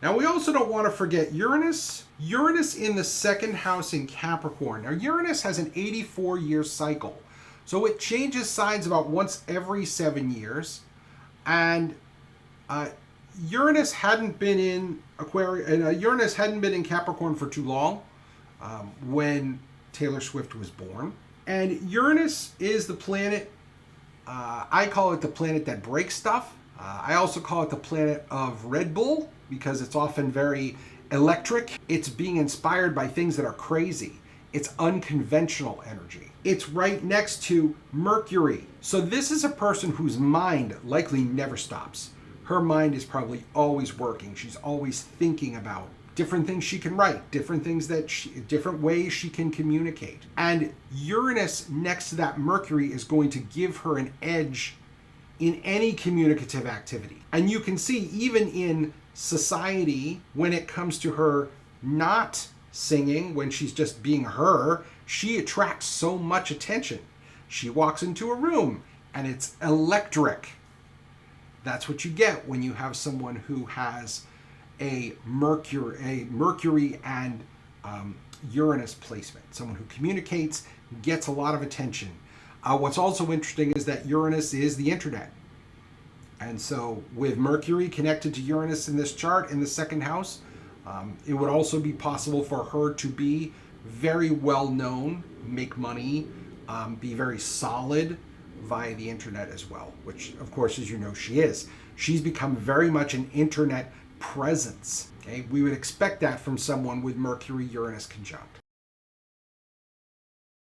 Now, we also don't want to forget Uranus. Uranus in the second house in Capricorn. Now, Uranus has an 84-year cycle. So it changes signs about once every 7 years. And Uranus hadn't been in Uranus hadn't been in Capricorn for too long when Taylor Swift was born. And Uranus is the planet, I call it the planet that breaks stuff. I also call it the planet of Red Bull because it's often very electric. It's being inspired by things that are crazy. It's unconventional energy. It's right next to Mercury. So this is a person whose mind likely never stops. Her mind is probably always working. She's always thinking about different things she can write, different ways she can communicate. And Uranus next to that Mercury is going to give her an edge in any communicative activity. And you can see even in society, when it comes to her not singing, when she's just being her, she attracts so much attention. She walks into a room and it's electric. That's what you get when you have someone who has a Mercury and Uranus placement. Someone who communicates, gets a lot of attention. What's also interesting is that Uranus is the internet. And so with Mercury connected to Uranus in this chart in the second house, it would also be possible for her to be very well known, make money, be very solid via the internet as well, which of course, as you know, she is. She's become very much an internet presence. Okay, we would expect that from someone with Mercury Uranus conjunct.